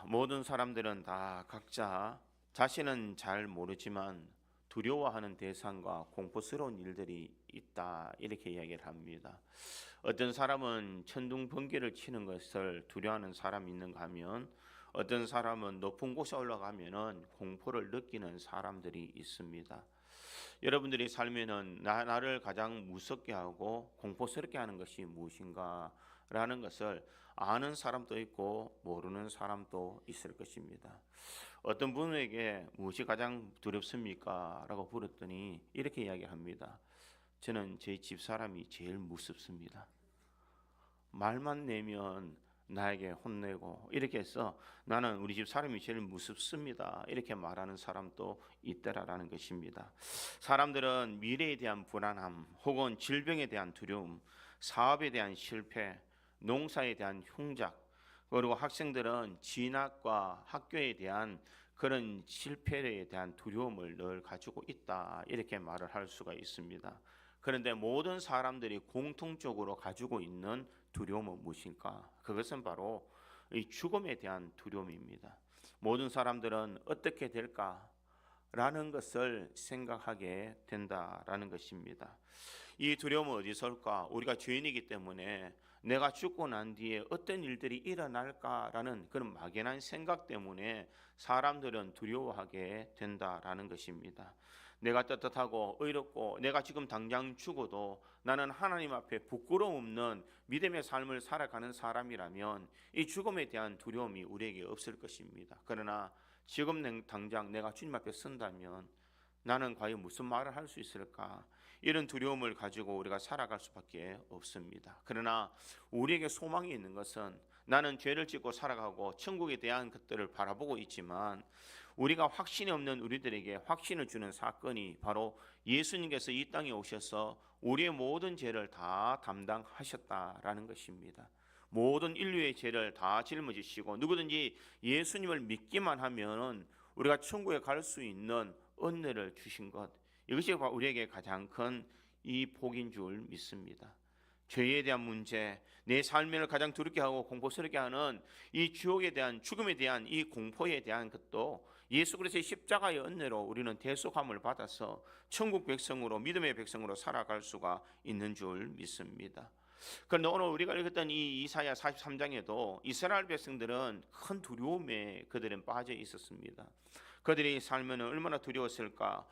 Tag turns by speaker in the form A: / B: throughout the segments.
A: 모든 사람들은 다 각자 자신은 잘 모르지만 두려워하는 대상과 공포스러운 일들이 있다, 이렇게 이야기를 합니다. 어떤 사람은 천둥 번개를 치는 것을 두려워하는 사람이 있는가 하면, 어떤 사람은 높은 곳에 올라가면은 공포를 느끼는 사람들이 있습니다. 여러분들이 살면은 나를 가장 무섭게 하고 공포스럽게 하는 것이 무엇인가 라는 것을 아는 사람도 있고 모르는 사람도 있을 것입니다. 어떤 분에게 무엇이 가장 두렵습니까? 라고 물었더니 이렇게 이야기합니다. 저는 제 집사람이 제일 무섭습니다. 말만 내면 나에게 혼내고 이렇게 해서 나는 우리 집 사람이 제일 무섭습니다, 이렇게 말하는 사람도 있더라라는 것입니다. 사람들은 미래에 대한 불안함 혹은 질병에 대한 두려움, 사업에 대한 실패, 농사에 대한 흉작, 그리고 학생들은 진학과 학교에 대한 그런 실패에 대한 두려움을 늘 가지고 있다, 이렇게 말을 할 수가 있습니다. 그런데 모든 사람들이 공통적으로 가지고 있는 두려움은 무엇일까? 그것은 바로 이 죽음에 대한 두려움입니다. 모든 사람들은 어떻게 될까라는 것을 생각하게 된다라는 것입니다. 이 두려움은 어디서 올까? 우리가 죄인이기 때문에 내가 죽고 난 뒤에 어떤 일들이 일어날까라는 그런 막연한 생각 때문에 사람들은 두려워하게 된다라는 것입니다. 내가 떳떳하고 의롭고 내가 지금 당장 죽어도 나는 하나님 앞에 부끄러움 없는 믿음의 삶을 살아가는 사람이라면 이 죽음에 대한 두려움이 우리에게 없을 것입니다. 그러나 지금 당장 내가 주님 앞에 선다면 나는 과연 무슨 말을 할 수 있을까? 이런 두려움을 가지고 우리가 살아갈 수밖에 없습니다. 그러나 우리에게 소망이 있는 것은 나는 죄를 짓고 살아가고 천국에 대한 것들을 바라보고 있지만 우리가 확신이 없는 우리들에게 확신을 주는 사건이 바로 예수님께서 이 땅에 오셔서 우리의 모든 죄를 다 담당하셨다라는 것입니다. 모든 인류의 죄를 다 짊어지시고 누구든지 예수님을 믿기만 하면 우리가 천국에 갈 수 있는 은혜를 주신 것, 이것이 우리에게 가장 큰 이 복인 줄 믿습니다. 죄에 대한 문제, 내 삶을 가장 두렵게 하고 공포스럽게 하는 이 지옥에 대한, 죽음에 대한 이 공포에 대한 것도 예수 그리스도의 십자가의 은혜로 우리는 대속함을 받아서 천국 백성으로, 믿음의 백성으로 살아갈 수가 있는 줄 믿습니다. 그런데 오늘 우리가 읽었던 이 이사야 43장에도 이스라엘 백성들은 큰 두려움에 그들은 빠져 있었습니다. 그들이 살면 얼마나 두려웠을까?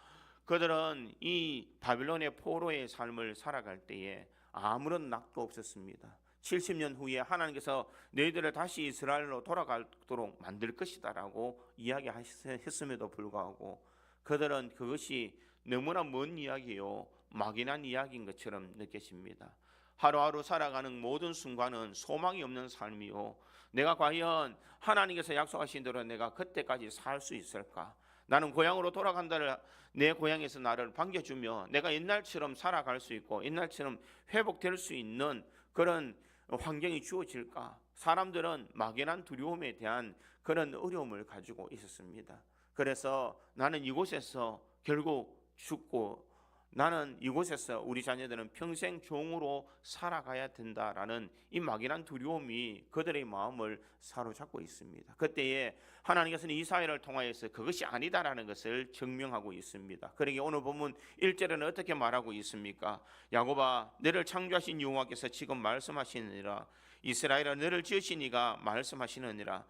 A: 그들은 이 바빌론의 포로의 삶을 살아갈 때에 아무런 낙도 없었습니다. 70년 후에 하나님께서 너희들을 다시 이스라엘로 돌아가도록 만들 것이다 라고 이야기했음에도 불구하고 그들은 그것이 너무나 먼 이야기요, 막연한 이야기인 것처럼 느껴집니다. 하루하루 살아가는 모든 순간은 소망이 없는 삶이요, 내가 과연 하나님께서 약속하신 대로 내가 그때까지 살 수 있을까? 나는 고향으로 돌아간다를, 내 고향에서 나를 반겨주며 내가 옛날처럼 살아갈 수 있고 옛날처럼 회복될 수 있는 그런 환경이 주어질까? 사람들은 막연한 두려움에 대한 그런 어려움을 가지고 있었습니다. 그래서 나는 이곳에서 결국 죽고 나는 이곳에서 우리 자녀들은 평생 종으로 살아가야 된다라는 이 막연한 두려움이 그들의 마음을 사로잡고 있습니다. 그때에 하나님께서는 이사야를 통하여서 그것이 아니다라는 것을 증명하고 있습니다. 그러기에 오늘 본문 1절에는 어떻게 말하고 있습니까? 야곱아, 너를 창조하신 여호와께서 지금 말씀하시느니라. 이스라엘아, 너를 지으신 이가 말씀하시느니라.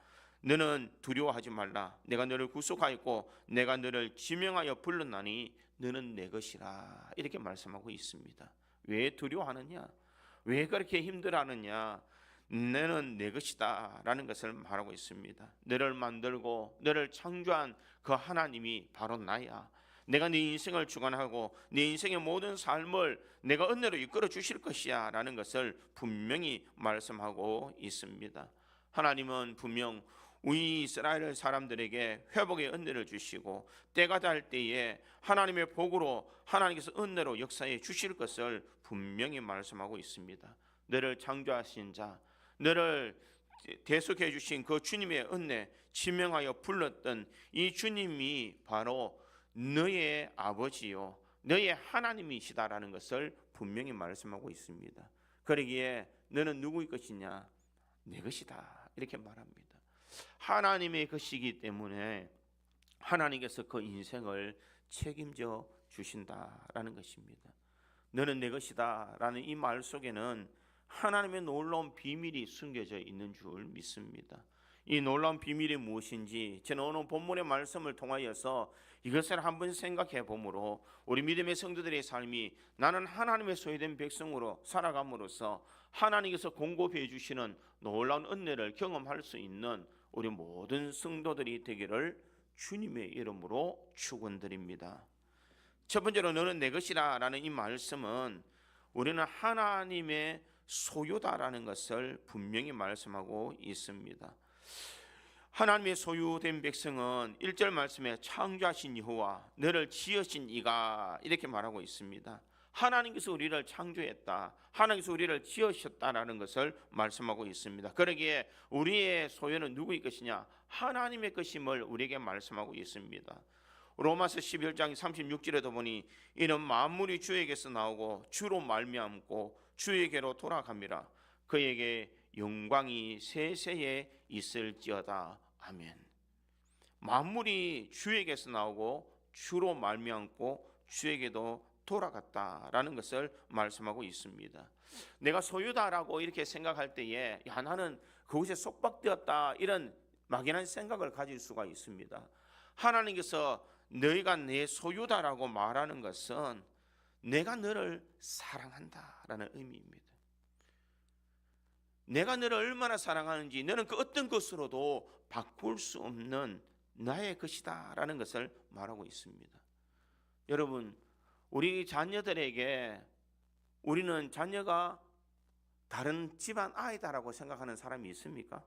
A: 너는 두려워하지 말라. 내가 너를 구속하였고 내가 너를 지명하여 불렀나니 너는 내 것이라. 이렇게 말씀하고 있습니다. 왜 두려워하느냐? 왜 그렇게 힘들어하느냐? 너는 내 것이다 라는 것을 말하고 있습니다. 너를 만들고 너를 창조한 그 하나님이 바로 나야. 내가 네 인생을 주관하고 네 인생의 모든 삶을 내가 은혜로 이끌어 주실 것이야 라는 것을 분명히 말씀하고 있습니다. 하나님은 분명 우리 이스라엘 사람들에게 회복의 은혜를 주시고 때가 될 때에 하나님의 복으로 하나님께서 은혜로 역사해 주실 것을 분명히 말씀하고 있습니다. 너를 창조하신 자, 너를 대속해 주신 그 주님의 은혜, 지명하여 불렀던 이 주님이 바로 너의 아버지요, 너의 하나님이시다라는 것을 분명히 말씀하고 있습니다. 그러기에 너는 누구의 것이냐? 내 것이다, 이렇게 말합니다. 하나님의 것이기 때문에 하나님께서 그 인생을 책임져 주신다라는 것입니다. 너는 내 것이다 라는 이 말 속에는 하나님의 놀라운 비밀이 숨겨져 있는 줄 믿습니다. 이 놀라운 비밀이 무엇인지 저는 오늘 본문의 말씀을 통하여서 이것을 한번 생각해 보므로 우리 믿음의 성도들의 삶이 나는 하나님의 소유된 백성으로 살아감으로써 하나님께서 공급해 주시는 놀라운 은혜를 경험할 수 있는 우리 모든 성도들이 되기를 주님의 이름으로 축원드립니다. 첫 번째로 너는 내 것이라 라는 이 말씀은 우리는 하나님의 소유다라는 것을 분명히 말씀하고 있습니다. 하나님의 소유된 백성은 1절 말씀에 창조하신 여호와 너를 지으신 이가 이렇게 말하고 있습니다. 하나님께서 우리를 창조했다, 하나님께서 우리를 지으셨다라는 것을 말씀하고 있습니다. 그러기에 우리의 소유는 누구의 것이냐? 하나님의 것임을 우리에게 말씀하고 있습니다. 로마서 11장 36절에도 보니 이는 만물이 주에게서 나오고 주로 말미암고 주에게로 돌아갑니다. 그에게 영광이 세세에 있을지어다. 아멘. 만물이 주에게서 나오고 주로 말미암고 주에게도 돌아갔다라는 것을 말씀하고 있습니다. 내가 소유다라고 이렇게 생각할 때에 야 나는 그곳에 속박되었다 이런 막연한 생각을 가질 수가 있습니다. 하나님께서 너희가 내 소유다라고 말하는 것은 내가 너를 사랑한다라는 의미입니다. 내가 너를 얼마나 사랑하는지 너는 그 어떤 것으로도 바꿀 수 없는 나의 것이다라는 것을 말하고 있습니다. 여러분, 우리 자녀들에게 우리는 자녀가 다른 집안 아이다라고 생각하는 사람이 있습니까?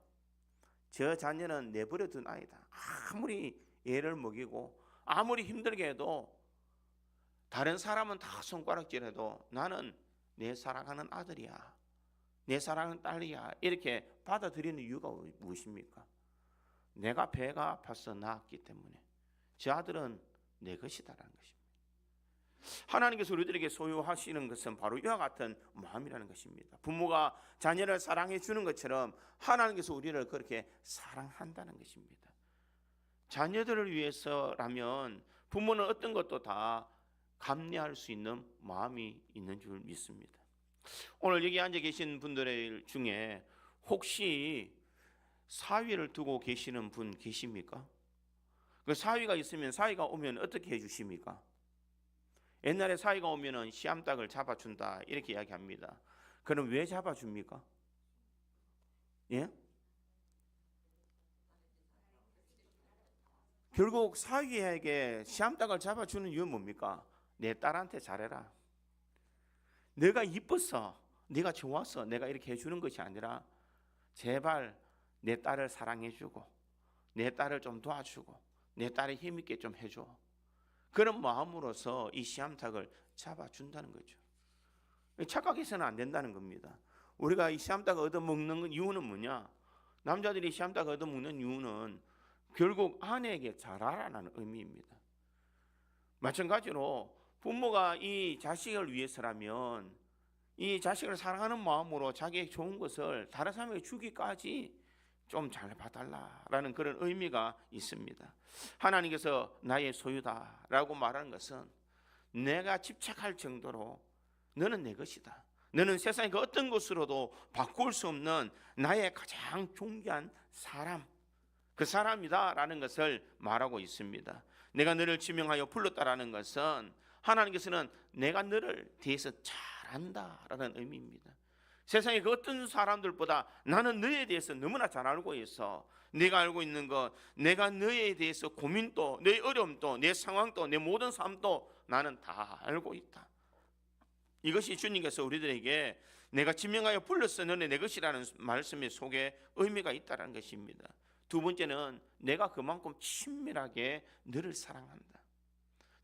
A: 저 자녀는 내버려 둔 아이다. 아무리 애를 먹이고 아무리 힘들게 해도 다른 사람은 다 손가락질해도 나는 내 사랑하는 아들이야, 내 사랑하는 딸이야 이렇게 받아들이는 이유가 무엇입니까? 내가 배가 아파서 낳았기 때문에 저 아들은 내 것이다라는 것입니다. 하나님께서 우리들에게 소유하시는 것은 바로 이와 같은 마음이라는 것입니다. 부모가 자녀를 사랑해 주는 것처럼 하나님께서 우리를 그렇게 사랑한다는 것입니다. 자녀들을 위해서라면 부모는 어떤 것도 다 감내할 수 있는 마음이 있는 줄 믿습니다. 오늘 여기 앉아 계신 분들 중에 혹시 사위를 두고 계시는 분 계십니까? 그 사위가 있으면 사위가 오면 어떻게 해주십니까? 옛날에 사위가 오면은 씨암탉을 잡아준다 이렇게 이야기합니다. 그럼 왜 잡아줍니까? 예? 결국 사위에게 씨암탉을 잡아주는 이유는 뭡니까? 내 딸한테 잘해라. 내가 이뻐서, 내가 좋아서 내가 이렇게 해주는 것이 아니라 제발 내 딸을 사랑해주고 내 딸을 좀 도와주고 내 딸을 힘있게 좀 해줘. 그런 마음으로서 이 씨암탉을 잡아준다는 거죠. 착각해서는 안 된다는 겁니다. 우리가 이 씨암탉을 얻어먹는 이유는 뭐냐? 남자들이 씨암탉을 얻어먹는 이유는 결국 아내에게 잘하라는 의미입니다. 마찬가지로 부모가 이 자식을 위해서라면 이 자식을 사랑하는 마음으로 자기의 좋은 것을 다른 사람에게 주기까지 좀 잘 봐달라라는 그런 의미가 있습니다. 하나님께서 나의 소유다라고 말하는 것은 내가 집착할 정도로 너는 내 것이다. 너는 세상의 그 어떤 것으로도 바꿀 수 없는 나의 가장 존귀한 사람, 그 사람이다라는 것을 말하고 있습니다. 내가 너를 지명하여 불렀다라는 것은 하나님께서는 내가 너를 대해서 잘 안다라는 의미입니다. 세상의 그 어떤 사람들보다 나는 너에 대해서 너무나 잘 알고 있어. 내가 알고 있는 것, 내가 너에 대해서 고민도, 내 어려움도, 내 상황도, 내 모든 삶도 나는 다 알고 있다. 이것이 주님께서 우리들에게 내가 지명하여 불렀어 너는 내 것이라는 말씀의 속에 의미가 있다는 것입니다. 두 번째는 내가 그만큼 친밀하게 너를 사랑한다.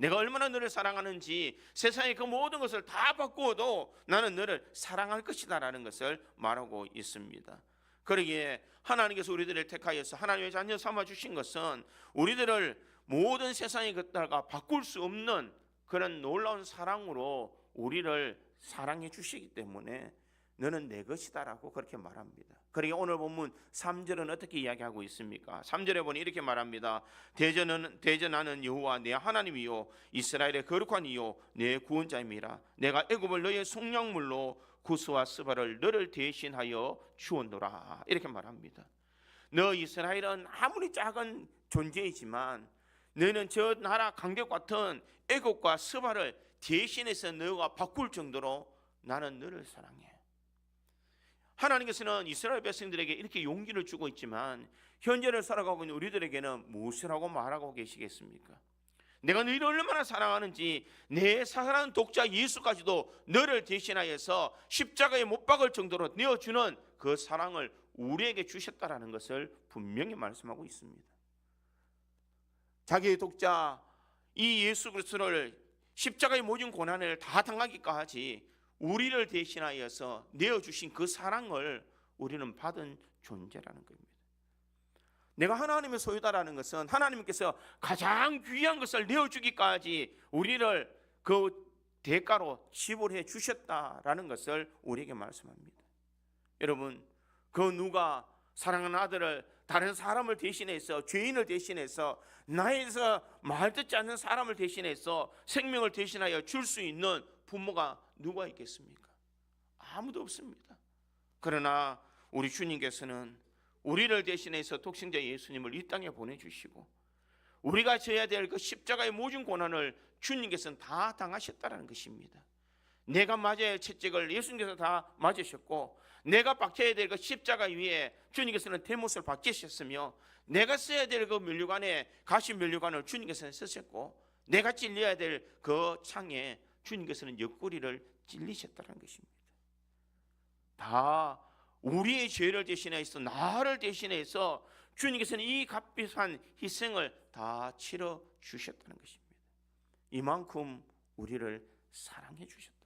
A: 내가 얼마나 너를 사랑하는지 세상의 그 모든 것을 다 바꾸어도 나는 너를 사랑할 것이다 라는 것을 말하고 있습니다. 그러기에 하나님께서 우리들을 택하여서 하나님의 자녀 삼아주신 것은 우리들을 모든 세상의 것들과 바꿀 수 없는 그런 놀라운 사랑으로 우리를 사랑해 주시기 때문에 너는 내 것이다라고 그렇게 말합니다. 그러니까 오늘 본문 3절은 어떻게 이야기하고 있습니까? 3절에 보니 이렇게 말합니다. 대전하는 여호와 내 하나님이요 이스라엘의 거룩한 이요 내 구원자임이라. 내가 애굽을 너의 속량물로 구스와 스바를 너를 대신하여 주었노라. 이렇게 말합니다. 너 이스라엘은 아무리 작은 존재이지만 너는 저 나라 강대 같은 애굽과 스바를 대신해서 너가 바꿀 정도로 나는 너를 사랑해. 하나님께서는 이스라엘 백성들에게 이렇게 용기를 주고 있지만 현재를 살아가고 있는 우리들에게는 무엇이라고 말하고 계시겠습니까? 내가 너희를 얼마나 사랑하는지 내 사랑하는 독자 예수까지도 너를 대신하여서 십자가에 못 박을 정도로 내어주는 그 사랑을 우리에게 주셨다라는 것을 분명히 말씀하고 있습니다. 자기의 독자 이 예수 그리스도를 십자가의 모든 고난을 다 당하기까지 우리를 대신하여서 내어주신 그 사랑을 우리는 받은 존재라는 겁니다. 내가 하나님의 소유다라는 것은 하나님께서 가장 귀한 것을 내어주기까지 우리를 그 대가로 지불해 주셨다라는 것을 우리에게 말씀합니다. 여러분, 그 누가 사랑하는 아들을 다른 사람을 대신해서 죄인을 대신해서 나에서 말 듣지 않는 사람을 대신해서 생명을 대신하여 줄 수 있는 부모가 누가 있겠습니까? 아무도 없습니다. 그러나 우리 주님께서는 우리를 대신해서 독생자 예수님을 이 땅에 보내주시고 우리가 져야 될 그 십자가의 모든 고난을 주님께서는 다 당하셨다는 것입니다. 내가 맞아야 할 채찍을 예수님께서 다 맞으셨고 내가 박혀야 될 그 십자가 위에 주님께서는 대못을 박히셨으며 내가 써야 될 그 면류관에 가시 면류관을 주님께서는 쓰셨고 내가 찔려야 될 그 창에 주님께서는 옆구리를 찔리셨다는 것입니다. 다 우리의 죄를 대신해서 나를 대신해서 주님께서는 이 값비싼 희생을 다 치러 주셨다는 것입니다. 이만큼 우리를 사랑해 주셨다.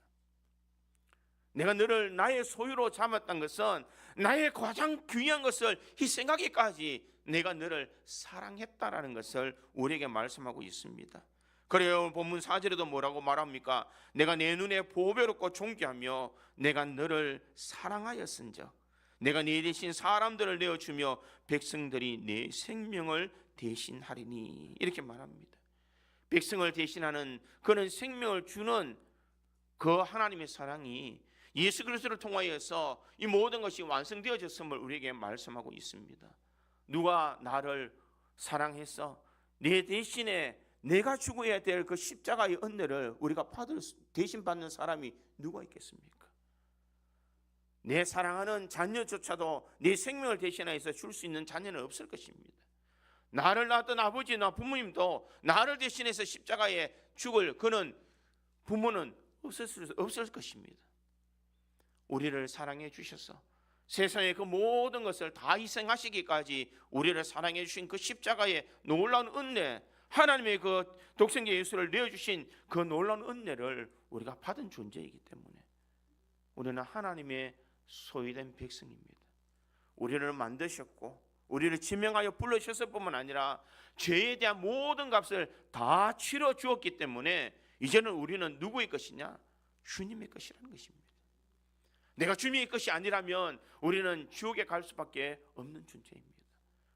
A: 내가 너를 나의 소유로 잡았다는 것은 나의 가장 귀한 것을 희생하기까지 내가 너를 사랑했다라는 것을 우리에게 말씀하고 있습니다. 그래요. 본문 4절에도 뭐라고 말합니까? 내가 내 눈에 보배롭고 존귀하며 내가 너를 사랑하였은즉 내가 네 대신 사람들을 내어주며 백성들이 내 생명을 대신하리니 이렇게 말합니다. 백성을 대신하는 그는 생명을 주는 그 하나님의 사랑이 예수 그리스도를 통하여서 이 모든 것이 완성되어졌음을 우리에게 말씀하고 있습니다. 누가 나를 사랑해서 내 대신에 내가 죽어야 될 그 십자가의 은혜를 우리가 대신 받는 사람이 누가 있겠습니까? 내 사랑하는 자녀조차도 내 생명을 대신해서 줄 수 있는 자녀는 없을 것입니다. 나를 낳았던 아버지나 부모님도 나를 대신해서 십자가에 죽을 그는 부모는 없을 것입니다. 우리를 사랑해 주셔서 세상의 그 모든 것을 다 희생하시기까지 우리를 사랑해 주신 그 십자가의 놀라운 은혜, 하나님의 그 독생자 예수를 내어주신 그 놀라운 은혜를 우리가 받은 존재이기 때문에 우리는 하나님의 소유된 백성입니다. 우리를 만드셨고 우리를 지명하여 불러주셨을 뿐만 아니라 죄에 대한 모든 값을 다 치러 주었기 때문에 이제는 우리는 누구의 것이냐? 주님의 것이라는 것입니다. 내가 주님의 것이 아니라면 우리는 지옥에 갈 수밖에 없는 존재입니다.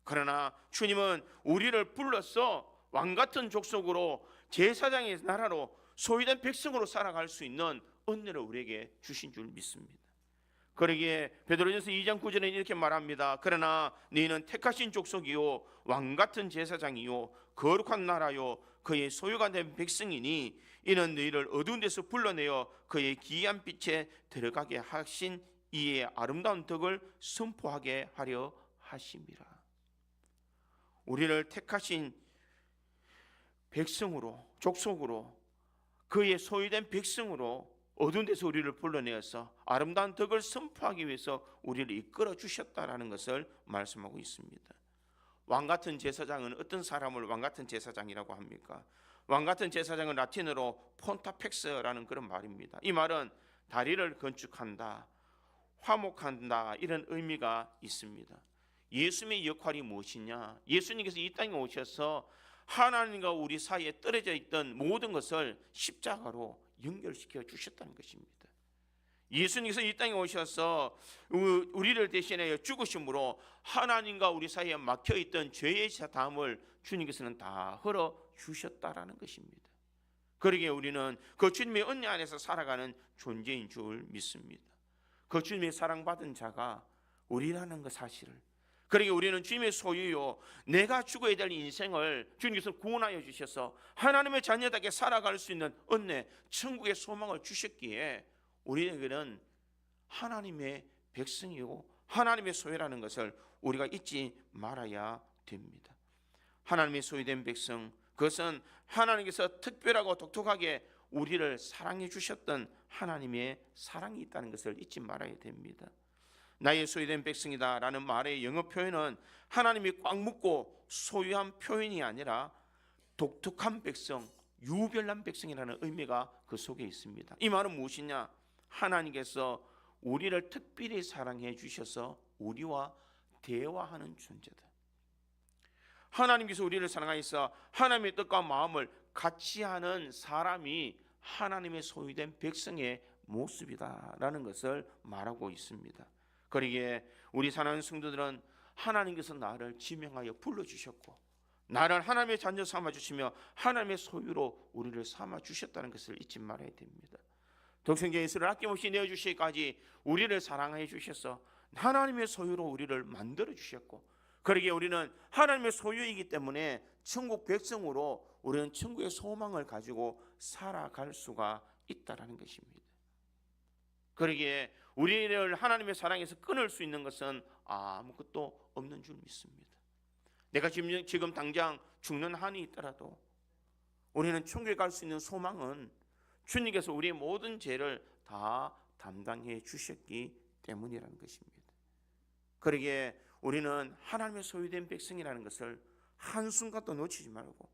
A: 그러나 주님은 우리를 불러서 왕같은 족속으로 제사장의 나라로 소유된 백성으로 살아갈 수 있는 은혜를 우리에게 주신 줄 믿습니다. 그러기에 베드로전서 2장 9절에 이렇게 말합니다. 그러나 너희는 택하신 족속이요 왕같은 제사장이요 거룩한 나라요 그의 소유가 된 백성이니 이는 너희를 어두운 데서 불러내어 그의 기이한 빛에 들어가게 하신 이의 아름다운 덕을 선포하게 하려 하심이라. 우리를 택하신 백성으로 족속으로 그의 소유된 백성으로 어두운 데서 우리를 불러내어서 아름다운 덕을 선포하기 위해서 우리를 이끌어 주셨다라는 것을 말씀하고 있습니다. 왕같은 제사장은 어떤 사람을 왕같은 제사장이라고 합니까? 왕같은 제사장은 라틴어로 폰타펙스라는 그런 말입니다. 이 말은 다리를 건축한다, 화목한다 이런 의미가 있습니다. 예수님의 역할이 무엇이냐? 예수님께서 이 땅에 오셔서 하나님과 우리 사이에 떨어져 있던 모든 것을 십자가로 연결시켜 주셨다는 것입니다. 예수님께서 이 땅에 오셔서 우리를 대신하여 죽으심으로 하나님과 우리 사이에 막혀있던 죄의 사함을 주님께서는 다 흘러 주셨다라는 것입니다. 그러기에 우리는 그 주님의 은혜 안에서 살아가는 존재인 줄 믿습니다. 그 주님의 사랑받은 자가 우리라는 그 사실을, 그러기에 우리는 주님의 소유요, 내가 죽어야 될 인생을 주님께서 구원하여 주셔서 하나님의 자녀답게 살아갈 수 있는 은혜, 천국의 소망을 주셨기에 우리에게는 하나님의 백성이고 하나님의 소유라는 것을 우리가 잊지 말아야 됩니다. 하나님의 소유된 백성, 그것은 하나님께서 특별하고 독특하게 우리를 사랑해 주셨던 하나님의 사랑이 있다는 것을 잊지 말아야 됩니다. 나의 소유된 백성이다 라는 말의 영어 표현은 하나님이 꽉 묶고 소유한 표현이 아니라 독특한 백성, 유별난 백성이라는 의미가 그 속에 있습니다. 이 말은 무엇이냐? 하나님께서 우리를 특별히 사랑해 주셔서 우리와 대화하는 존재다. 하나님께서 우리를 사랑하여서 하나님의 뜻과 마음을 같이 하는 사람이 하나님의 소유된 백성의 모습이다라는 것을 말하고 있습니다. 그러기에 우리 사랑하는 성도들은 하나님께서 나를 지명하여 불러주셨고 나를 하나님의 자녀 삼아주시며 하나님의 소유로 우리를 삼아주셨다는 것을 잊지 말아야 됩니다. 독생자 예수를 아낌없이 내어주시기까지 우리를 사랑해 주셔서 하나님의 소유로 우리를 만들어 주셨고, 그러기에 우리는 하나님의 소유이기 때문에 천국 백성으로 우리는 천국의 소망을 가지고 살아갈 수가 있다라는 것입니다. 그러기에 우리를 하나님의 사랑에서 끊을 수 있는 것은 아무것도 없는 줄 믿습니다. 내가 지금 당장 죽는 한이 있더라도 우리는 천국에 갈 수 있는 소망은 주님께서 우리의 모든 죄를 다 담당해 주셨기 때문이라는 것입니다. 그러기에 우리는 하나님의 소유된 백성이라는 것을 한순간도 놓치지 말고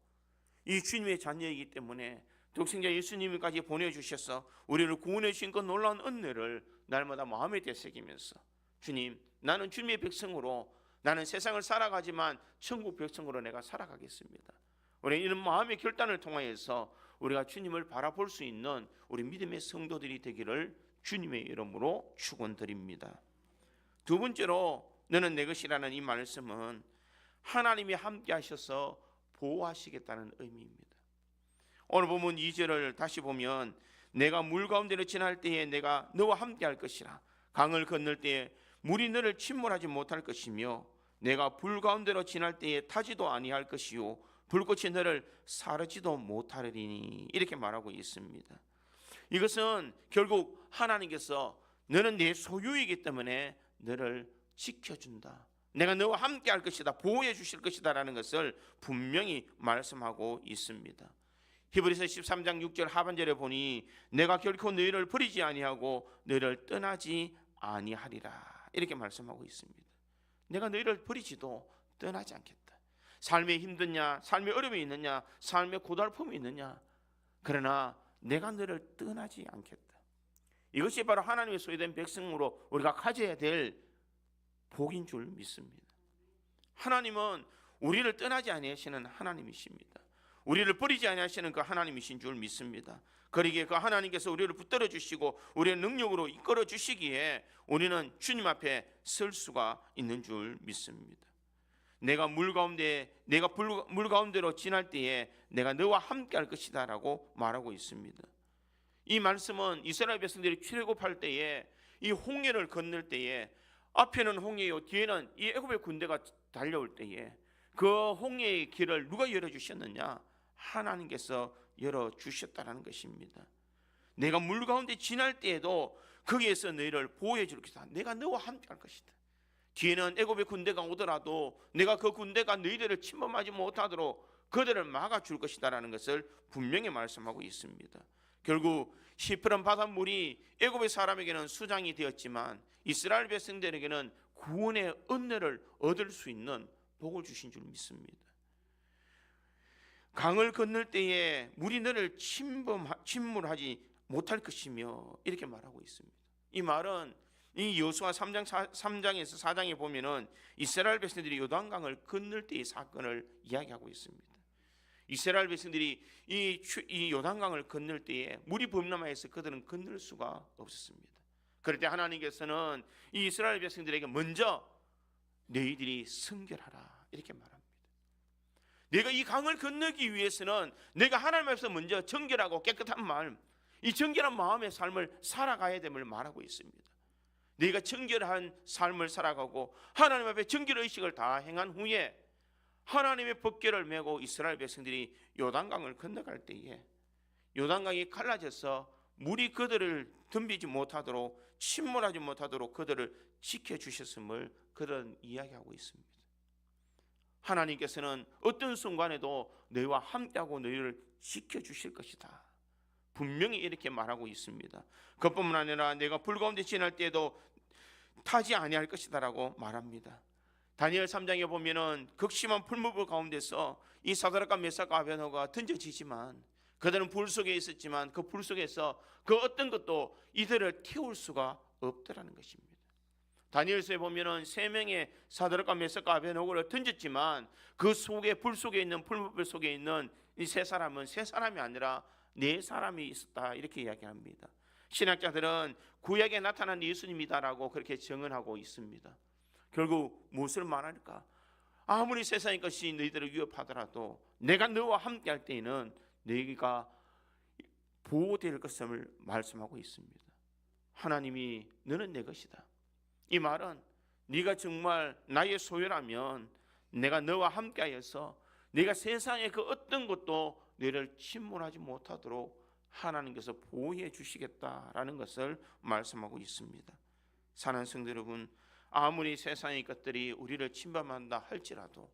A: 이 주님의 자녀이기 때문에 독생자 예수님까지 보내주셔서 우리를 구원해 주신 그 놀라운 은혜를 날마다 마음에 되새기면서 주님, 나는 주님의 백성으로 나는 세상을 살아가지만 천국 백성으로 내가 살아가겠습니다. 우리 이런 마음의 결단을 통하여서 우리가 주님을 바라볼 수 있는 우리 믿음의 성도들이 되기를 주님의 이름으로 축원드립니다. 두 번째로 너는 내 것이라는 이 말씀은 하나님이 함께 하셔서 보호하시겠다는 의미입니다. 오늘 본문 2절을 다시 보면 내가 물 가운데로 지날 때에 내가 너와 함께 할 것이라 강을 건널 때에 물이 너를 침몰하지 못할 것이며 내가 불 가운데로 지날 때에 타지도 아니할 것이요 불꽃이 너를 사르지도 못하리니 이렇게 말하고 있습니다. 이것은 결국 하나님께서 너는 내 소유이기 때문에 너를 지켜준다, 내가 너와 함께 할 것이다, 보호해 주실 것이다 라는 것을 분명히 말씀하고 있습니다. 히브리서 13장 6절 하반절에 보니 내가 결코 너희를 버리지 아니하고 너희를 떠나지 아니하리라 이렇게 말씀하고 있습니다. 내가 너희를 버리지도 떠나지 않겠다. 삶에 힘드냐, 삶에 어려움이 있느냐, 삶에 고달픔이 있느냐, 그러나 내가 너희를 떠나지 않겠다. 이것이 바로 하나님의 소유된 백성으로 우리가 가져야 될 복인 줄 믿습니다. 하나님은 우리를 떠나지 아니하시는 하나님이십니다. 우리를 버리지 아니하시는 그 하나님이신 줄 믿습니다. 그러기에 그 하나님께서 우리를 붙들어 주시고 우리의 능력으로 이끌어 주시기에 우리는 주님 앞에 설 수가 있는 줄 믿습니다. 내가 물 가운데로 지날 때에 내가 너와 함께 할 것이다 라고 말하고 있습니다. 이 말씀은 이스라엘 백성들이 출애굽할 때에 이 홍해를 건널 때에 앞에는 홍해요, 뒤에는 이 애굽의 군대가 달려올 때에 그 홍해의 길을 누가 열어주셨느냐? 하나님께서 열어주셨다는 것입니다. 내가 물 가운데 지날 때에도 거기에서 너희를 보호해 줄 것이다. 내가 너와 함께 할 것이다. 뒤에는 애굽의 군대가 오더라도 내가 그 군대가 너희들을 침범하지 못하도록 그들을 막아줄 것이다 라는 것을 분명히 말씀하고 있습니다. 결국 시프론 바닷물이 애굽의 사람에게는 수장이 되었지만 이스라엘 백성들에게는 구원의 은혜를 얻을 수 있는 복을 주신 줄 믿습니다. 강을 건널 때에 물이 너를 침몰하지 못할 것이며 이렇게 말하고 있습니다. 이 말은 이 여호수아 3장에서 4장에 보면은 이스라엘 백성들이 요단강을 건널 때의 사건을 이야기하고 있습니다. 이스라엘 백성들이 이 요단강을 건널 때에 물이 범람하여서 그들은 건널 수가 없었습니다. 그럴 때 하나님께서는 이 이스라엘 백성들에게 먼저 너희들이 순결하라 이렇게 말합니다. 내가 이 강을 건너기 위해서는 내가 하나님 앞에서 먼저 정결하고 깨끗한 마음, 이 정결한 마음의 삶을 살아가야 됨을 말하고 있습니다. 네가 정결한 삶을 살아가고 하나님 앞에 정결의식을 다 행한 후에 하나님의 법궤를 메고 이스라엘 백성들이 요단강을 건너갈 때에 요단강이 갈라져서 물이 그들을 덤비지 못하도록 침몰하지 못하도록 그들을 지켜주셨음을 그런 이야기하고 있습니다. 하나님께서는 어떤 순간에도 너희와 함께하고 너희를 지켜주실 것이다, 분명히 이렇게 말하고 있습니다. 그뿐만 아니라 내가 불 가운데 지날 때에도 타지 아니할 것이다 라고 말합니다. 다니엘 3장에 보면은 극심한 풀무불 가운데서 이 사드락과 메삭과 아벤노고가 던져지지만 그들은 불 속에 있었지만 그 불 속에서 그 어떤 것도 이들을 태울 수가 없더라는 것입니다. 다니엘서에 보면은 3명의 사드락과 메삭과 아벤노고를 던졌지만 그 속에 불 속에 있는 풀무불 속에 있는 이 3사람은 3사람이 아니라 4사람이 있었다 이렇게 이야기합니다. 신학자들은 구약에 나타난 예수님이다라고 그렇게 증언하고 있습니다. 결국 무엇을 말할까? 아무리 세상의 것이 너희들을 위협하더라도 내가 너와 함께 할 때에는 너희가 보호될 것을 말씀하고 있습니다. 하나님이 너는 내 것이다. 이 말은 네가 정말 나의 소유라면 내가 너와 함께하여서 네가 세상의 그 어떤 것도 너를 침몰하지 못하도록 하나님께서 보호해 주시겠다라는 것을 말씀하고 있습니다. 사랑하는 성도 여러분, 아무리 세상의 것들이 우리를 침범한다 할지라도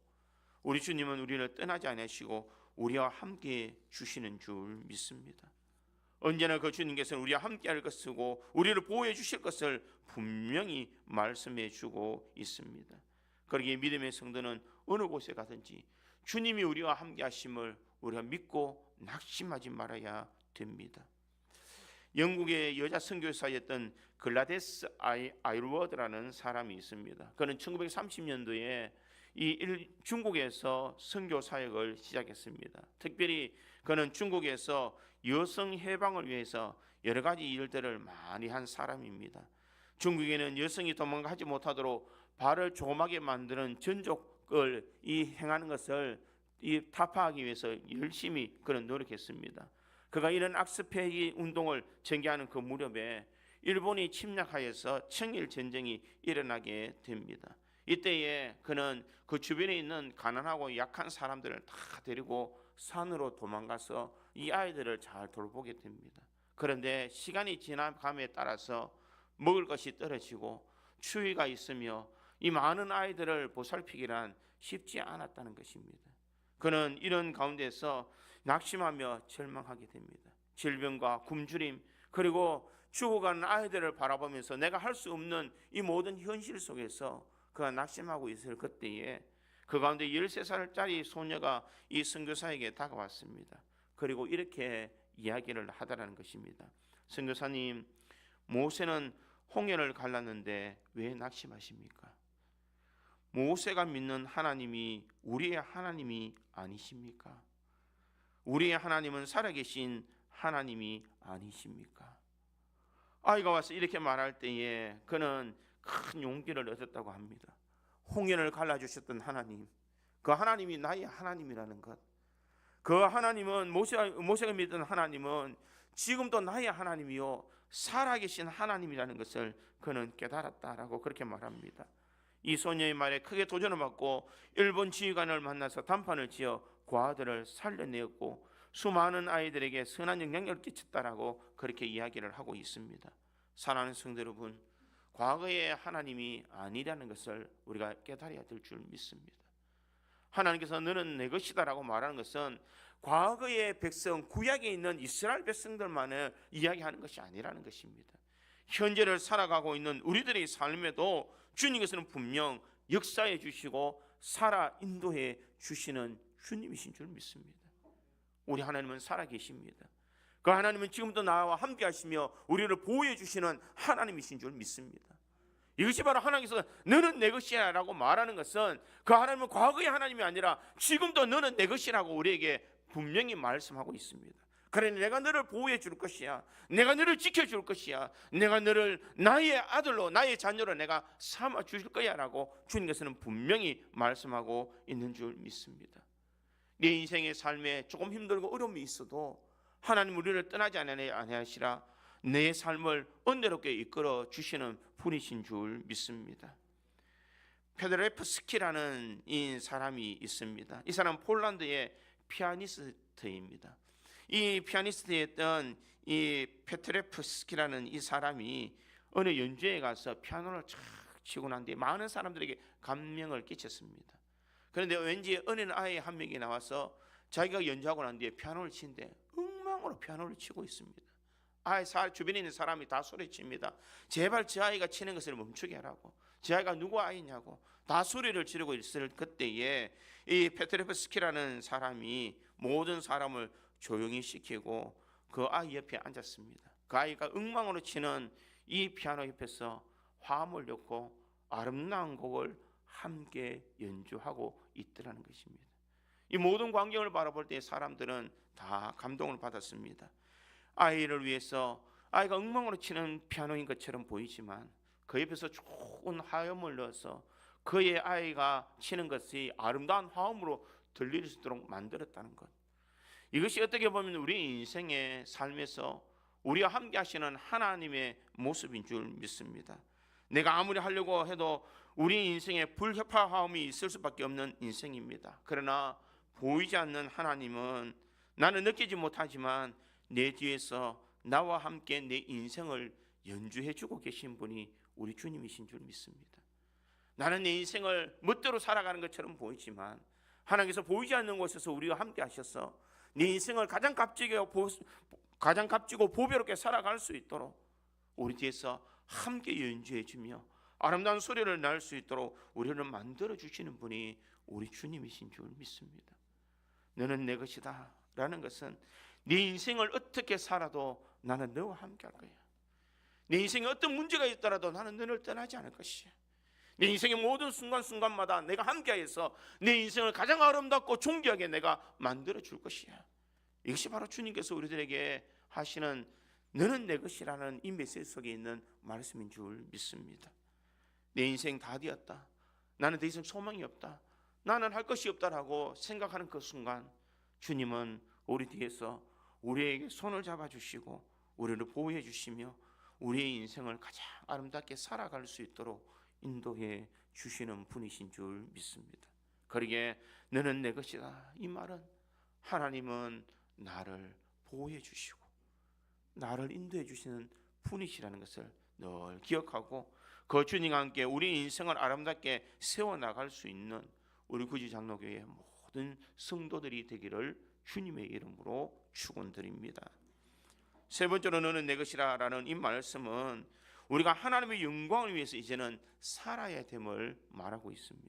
A: 우리 주님은 우리를 떠나지 않으시고 우리와 함께 주시는 줄 믿습니다. 언제나 그 주님께서는 우리와 함께 할 것이고 우리를 보호해 주실 것을 분명히 말씀해 주고 있습니다. 그러기에 믿음의 성도는 어느 곳에 가든지 주님이 우리와 함께 하심을 우리가 믿고 낙심하지 말아야 됩니다. 영국의 여자 선교사였던 글라데스 아일워드라는 사람이 있습니다. 그는 1930년도에 중국에서 선교 사역을 시작했습니다. 특별히 그는 중국에서 여성 해방을 위해서 여러 가지 일들을 많이 한 사람입니다. 중국에는 여성이 도망가지 못하도록 발을 조그맣게 만드는 전족을 행하는 것을 타파하기 위해서 열심히 그는 노력했습니다. 그가 이런 악스페이 운동을 전개하는 그 무렵에 일본이 침략하여서 청일 전쟁이 일어나게 됩니다. 이때에 그는 그 주변에 있는 가난하고 약한 사람들을 다 데리고 산으로 도망가서 이 아이들을 잘 돌보게 됩니다. 그런데 시간이 지나감에 따라서 먹을 것이 떨어지고 추위가 있으며 이 많은 아이들을 보살피기란 쉽지 않았다는 것입니다. 그는 이런 가운데서 낙심하며 절망하게 됩니다. 질병과 굶주림 그리고 죽어가는 아이들을 바라보면서 내가 할 수 없는 이 모든 현실 속에서 그가 낙심하고 있을 그때에 그 가운데 13살짜리 소녀가 이 선교사에게 다가왔습니다. 그리고 이렇게 이야기를 하더라는 것입니다. 선교사님, 모세는 홍해를 갈랐는데 왜 낙심하십니까? 모세가 믿는 하나님이 우리의 하나님이 아니십니까? 우리의 하나님은 살아계신 하나님이 아니십니까? 아이가 와서 이렇게 말할 때에 그는 큰 용기를 얻었다고 합니다. 홍해를 갈라주셨던 하나님, 그 하나님이 나의 하나님이라는 것, 그 하나님은 모세가 믿던 하나님은 지금도 나의 하나님이요 살아계신 하나님이라는 것을 그는 깨달았다라고 그렇게 말합니다. 이 소녀의 말에 크게 도전을 받고 일본 지휘관을 만나서 담판을 지어 그 아들을 살려내었고 수많은 아이들에게 선한 영향력을 끼쳤다라고 그렇게 이야기를 하고 있습니다. 사랑하는 성도 여러분, 과거의 하나님이 아니라는 것을 우리가 깨달아야 될 줄 믿습니다. 하나님께서 너는 내 것이다라고 말하는 것은 과거의 백성, 구약에 있는 이스라엘 백성들만을 이야기하는 것이 아니라는 것입니다. 현재를 살아가고 있는 우리들의 삶에도 주님께서는 분명 역사해 주시고 살아 인도해 주시는 주님이신 줄 믿습니다. 우리 하나님은 살아 계십니다. 그 하나님은 지금도 나와 함께 하시며 우리를 보호해 주시는 하나님이신 줄 믿습니다. 이것이 바로 하나님께서 너는 내 것이야 라고 말하는 것은 그 하나님은 과거의 하나님이 아니라 지금도 너는 내 것이라고 우리에게 분명히 말씀하고 있습니다. 그래, 내가 너를 보호해 줄 것이야. 내가 너를 지켜줄 것이야. 내가 너를 나의 아들로, 나의 자녀로 내가 삼아 주실 거야 라고 주님께서는 분명히 말씀하고 있는 줄 믿습니다. 내 인생의 삶에 조금 힘들고 어려움이 있어도 하나님 우리를 떠나지 아니하시라 내 삶을 은혜롭게 이끌어 주시는 분이신 줄 믿습니다. 페드레프스키라는 이 사람이 있습니다. 이 사람은 폴란드의 피아니스트입니다. 이 피아니스트였던 이 페트레프스키라는 이 사람이 어느 연주회에 가서 피아노를 착 치고 난 뒤에 많은 사람들에게 감명을 끼쳤습니다. 그런데 왠지 어느 아이 한 명이 나와서 자기가 연주하고 난 뒤에 피아노를 치는데 엉망으로 피아노를 치고 있습니다. 아이 주변에 있는 사람이 다 소리칩니다. 제발 저 아이가 치는 것을 멈추게 하라고. 저 아이가 누구 아이냐고 다 소리를 지르고 있을 그때에 이 페트레프스키라는 사람이 모든 사람을 조용히 시키고 그 아이 옆에 앉았습니다. 그 아이가 엉망으로 치는 이 피아노 옆에서 화음을 넣고 아름다운 곡을 함께 연주하고 있더라는 것입니다. 이 모든 광경을 바라볼 때 사람들은 다 감동을 받았습니다. 아이를 위해서 아이가 엉망으로 치는 피아노인 것처럼 보이지만 그 옆에서 좋은 화음을 넣어서 그의 아이가 치는 것이 아름다운 화음으로 들릴 수 있도록 만들었다는 것. 이것이 어떻게 보면 우리 인생의 삶에서 우리와 함께 하시는 하나님의 모습인 줄 믿습니다. 내가 아무리 하려고 해도 우리 인생에 불협화음이 있을 수밖에 없는 인생입니다. 그러나 보이지 않는 하나님은 나는 느끼지 못하지만 내 뒤에서 나와 함께 내 인생을 연주해주고 계신 분이 우리 주님이신 줄 믿습니다. 나는 내 인생을 멋대로 살아가는 것처럼 보이지만 하나님께서 보이지 않는 곳에서 우리와 함께 하셔서 내 인생을 가장 값지고 보배롭게 살아갈 수 있도록 우리 뒤에서 함께 연주해주며 아름다운 소리를 낼 수 있도록 우리를 만들어 주시는 분이 우리 주님이신 줄 믿습니다. 너는 내 것이다 라는 것은 네 인생을 어떻게 살아도 나는 너와 함께 할 거야. 내 인생에 어떤 문제가 있더라도 나는 너를 떠나지 않을 것이야. 내 인생의 모든 순간순간마다 내가 함께해서 내 인생을 가장 아름답고 존귀하게 내가 만들어 줄 것이야. 이것이 바로 주님께서 우리들에게 하시는 너는 내 것이라는 이 메시지 속에 있는 말씀인 줄 믿습니다. 내 인생 다 되었다. 나는 더 이상 소망이 없다. 나는 할 것이 없다라고 생각하는 그 순간 주님은 우리 뒤에서 우리에게 손을 잡아주시고 우리를 보호해 주시며 우리의 인생을 가장 아름답게 살아갈 수 있도록 인도해 주시는 분이신 줄 믿습니다. 그러기에 너는 내 것이다. 이 말은 하나님은 나를 보호해 주시고 나를 인도해 주시는 분이시라는 것을 늘 기억하고 그 주님과 함께 우리 인생을 아름답게 세워나갈 수 있는 우리 구주 장로교회의 모든 성도들이 되기를 주님의 이름으로 축원드립니다. 세 번째로 너는 내 것이라 라는 이 말씀은 우리가 하나님의 영광을 위해서 이제는 살아야 됨을 말하고 있습니다.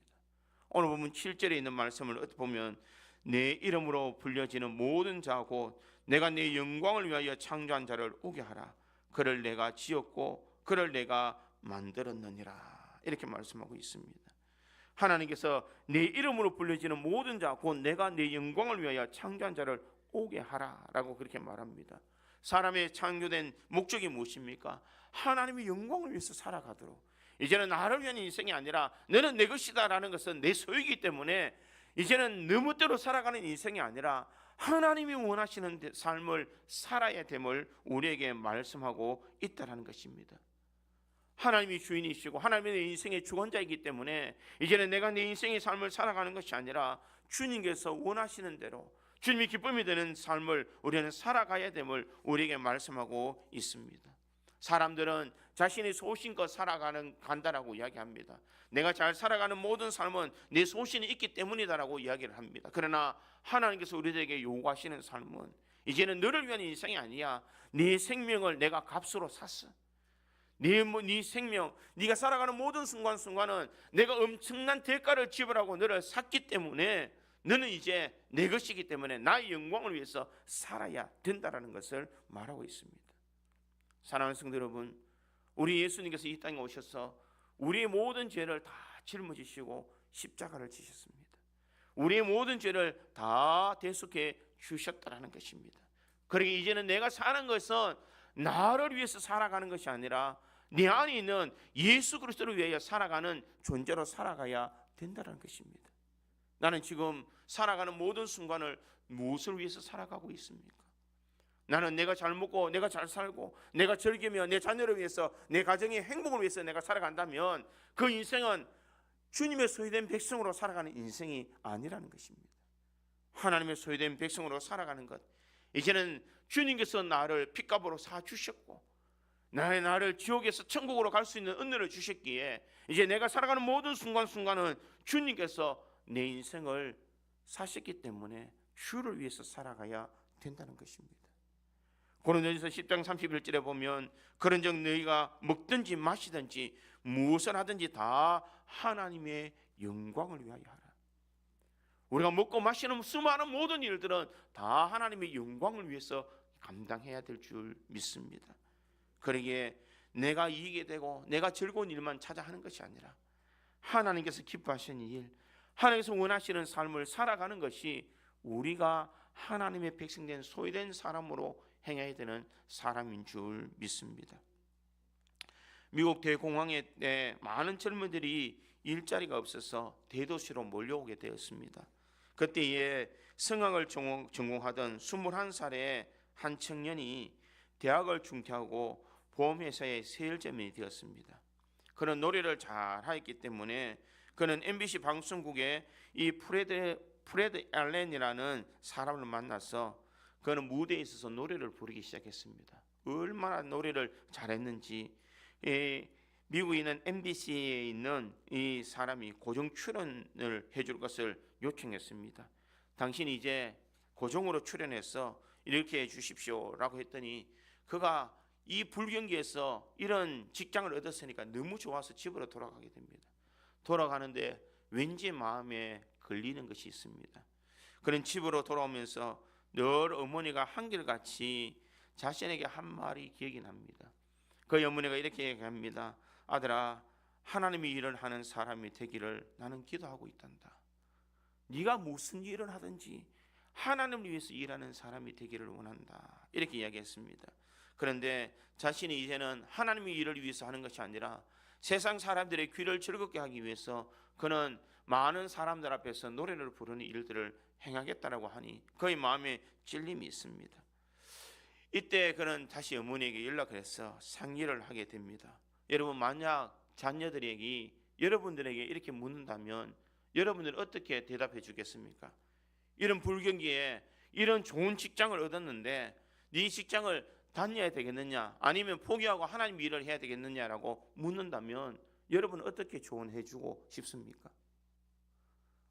A: 오늘 보면 7절에 있는 말씀을 어떻게 보면 내 이름으로 불려지는 모든 자고 내가 내 영광을 위하여 창조한 자를 오게 하라. 그를 내가 지었고 그를 내가 만들었느니라. 이렇게 말씀하고 있습니다. 하나님께서 내 이름으로 불려지는 모든 자 곧 내가 내 영광을 위하여 창조한 자를 오게 하라 라고 그렇게 말합니다. 사람의 창조된 목적이 무엇입니까? 하나님의 영광을 위해서 살아가도록 이제는 나를 위한 인생이 아니라 너는 내 것이다 라는 것은 내 소유이기 때문에 이제는 내 멋대로 살아가는 인생이 아니라 하나님이 원하시는 삶을 살아야 됨을 우리에게 말씀하고 있다는 것입니다. 하나님이 주인이시고 하나님이 내 인생의 주권자이기 때문에 이제는 내가 내 인생의 삶을 살아가는 것이 아니라 주님께서 원하시는 대로 주님이 기쁨이 되는 삶을 우리는 살아가야 됨을 우리에게 말씀하고 있습니다. 사람들은 자신이 소신껏 간다라고 이야기합니다. 내가 잘 살아가는 모든 삶은 내 소신이 있기 때문이다라고 이야기를 합니다. 그러나 하나님께서 우리들에게 요구하시는 삶은 이제는 너를 위한 인생이 아니야. 네 생명을 내가 값으로 샀어. 네 생명, 네가 살아가는 모든 순간순간은 내가 엄청난 대가를 지불하고 너를 샀기 때문에 너는 이제 내 것이기 때문에 나의 영광을 위해서 살아야 된다라는 것을 말하고 있습니다. 사랑하는 성도 여러분, 우리 예수님께서 이 땅에 오셔서 우리의 모든 죄를 다 짊어지시고 십자가를 지셨습니다. 우리의 모든 죄를 다 대속해 주셨다라는 것입니다. 그러니까 이제는 내가 사는 것은 나를 위해서 살아가는 것이 아니라 내 안에 있는 예수 그리스도를 위하여 살아가는 존재로 살아가야 된다는 것입니다. 나는 지금 살아가는 모든 순간을 무엇을 위해서 살아가고 있습니까? 나는 내가 잘 먹고 내가 잘 살고 내가 즐기며 내 자녀를 위해서 내 가정의 행복을 위해서 내가 살아간다면 그 인생은 주님의 소유된 백성으로 살아가는 인생이 아니라는 것입니다. 하나님의 소유된 백성으로 살아가는 것, 이제는 주님께서 나를 핏값으로 사주셨고 나를 지옥에서 천국으로 갈 수 있는 은혜를 주셨기에 이제 내가 살아가는 모든 순간순간은 주님께서 내 인생을 사셨기 때문에 주를 위해서 살아가야 된다는 것입니다. 고린도전서 10장 31절에 보면 그런즉 너희가 먹든지 마시든지 무엇을 하든지 다 하나님의 영광을 위하여 하라. 우리가 먹고 마시는 수많은 모든 일들은 다 하나님의 영광을 위해서 감당해야 될 줄 믿습니다. 그러기에 내가 이기게 되고 내가 즐거운 일만 찾아 하는 것이 아니라 하나님께서 기뻐하시는 일, 하나님께서 원하시는 삶을 살아가는 것이 우리가 하나님의 백성된 소유된 사람으로 행해야 되는 사람인 줄 믿습니다. 미국 대공황에 때 많은 젊은이들이 일자리가 없어서 대도시로 몰려오게 되었습니다. 그때에 성악을 전공하던 21살의 한 청년이 대학을 중퇴하고 보험회사의 세일점이 되었습니다. 그는 노래를 잘하였기 때문에 그는 MBC 방송국에 이 프레드 앨런이라는 사람을 만나서 그는 무대에 있어서 노래를 부르기 시작했습니다. 얼마나 노래를 잘했는지 미국에 있는 MBC에 있는 이 사람이 고정 출연을 해줄 것을 요청했습니다. 당신이 이제 고정으로 출연해서 이렇게 해주십시오라고 했더니 그가 이 불경기에서 이런 직장을 얻었으니까 너무 좋아서 집으로 돌아가게 됩니다. 돌아가는데 왠지 마음에 걸리는 것이 있습니다. 그는 집으로 돌아오면서 늘 어머니가 한결같이 자신에게 한 말이 기억이 납니다. 그 어머니가 이렇게 얘기합니다. 아들아, 하나님이 일을 하는 사람이 되기를 나는 기도하고 있단다. 네가 무슨 일을 하든지 하나님을 위해서 일하는 사람이 되기를 원한다. 이렇게 이야기했습니다. 그런데 자신이 이제는 하나님의 일을 위해서 하는 것이 아니라 세상 사람들의 귀를 즐겁게 하기 위해서 그는 많은 사람들 앞에서 노래를 부르는 일들을 행하겠다라고 하니 그의 마음에 찔림이 있습니다. 이때 그는 다시 어머니에게 연락을 해서 상의를 하게 됩니다. 여러분, 만약 자녀들에게 여러분들에게 이렇게 묻는다면 여러분들은 어떻게 대답해 주겠습니까? 이런 불경기에 이런 좋은 직장을 얻었는데 네 직장을 다녀야 되겠느냐, 아니면 포기하고 하나님 일을 해야 되겠느냐라고 묻는다면 여러분은 어떻게 조언해 주고 싶습니까?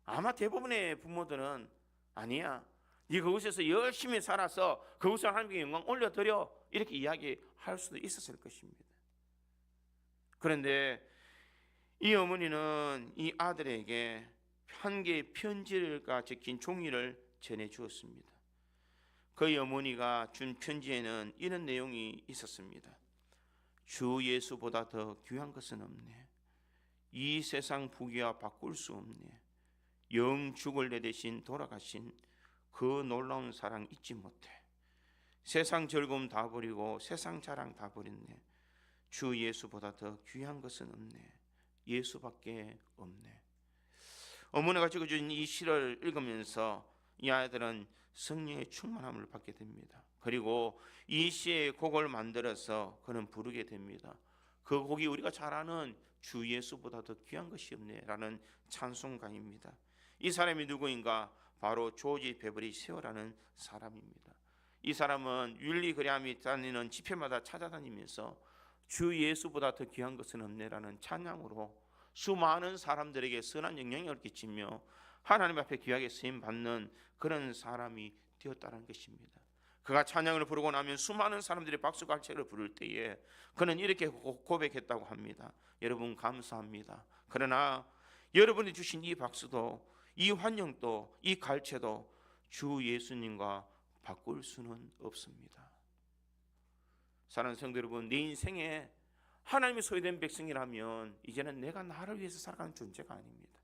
A: 아마 대부분의 부모들은 아니야, 네 그곳에서 열심히 살아서 그곳에 하나님께 영광 올려드려, 이렇게 이야기할 수도 있었을 것입니다. 그런데 이 어머니는 이 아들에게 한 개의 편지가 적힌 종이를 전해 주었습니다. 그의 어머니가 준 편지에는 이런 내용이 있었습니다. 주 예수보다 더 귀한 것은 없네. 이 세상 부귀와 바꿀 수 없네. 영 죽을 내 대신 돌아가신 그 놀라운 사랑 잊지 못해. 세상 즐거움 다 버리고 세상 자랑 다 버렸네. 주 예수보다 더 귀한 것은 없네. 예수밖에 없네. 어머니가 적어준 이 시를 읽으면서 이 아이들은 성령의 충만함을 받게 됩니다. 그리고 이 시의 곡을 만들어서 그는 부르게 됩니다. 그 곡이 우리가 잘 아는 주 예수보다 더 귀한 것이 없네라는 찬송가입니다. 이 사람이 누구인가? 바로 조지 베버리 쉐어라는 사람입니다. 이 사람은 윌리 그레함이 다니는 집회마다 찾아다니면서 주 예수보다 더 귀한 것은 없네라는 찬양으로 수많은 사람들에게 선한 영향력을 끼치며 하나님 앞에 귀하게 쓰임 받는 그런 사람이 되었다는 것입니다. 그가 찬양을 부르고 나면 수많은 사람들이 박수갈채를 부를 때에 그는 이렇게 고백했다고 합니다. 여러분, 감사합니다. 그러나 여러분이 주신 이 박수도, 이 환영도, 이 갈채도 주 예수님과 바꿀 수는 없습니다. 사랑하는 성도 여러분, 내 인생에 하나님의 소유된 백성이라면 이제는 내가 나를 위해서 살아가는 존재가 아닙니다.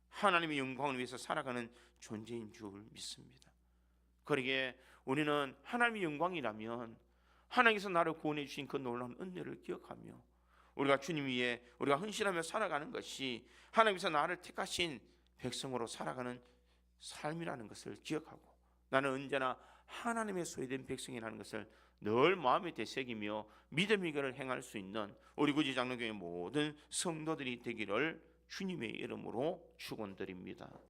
A: 하나님의 영광을 위해서 살아가는 존재인 줄 믿습니다. 그러기에 우리는 하나님의 영광이라면 하나님께서 나를 구원해 주신 그 놀라운 은혜를 기억하며 우리가 주님 위에 우리가 헌신하며 살아가는 것이 하나님께서 나를 택하신 백성으로 살아가는 삶이라는 것을 기억하고 나는 언제나 하나님의 소유된 백성이라는 것을 늘 마음에 되새기며 믿음의 길을 행할 수 있는 우리 구지 장로교회 모든 성도들이 되기를 주님의 이름으로 축원드립니다.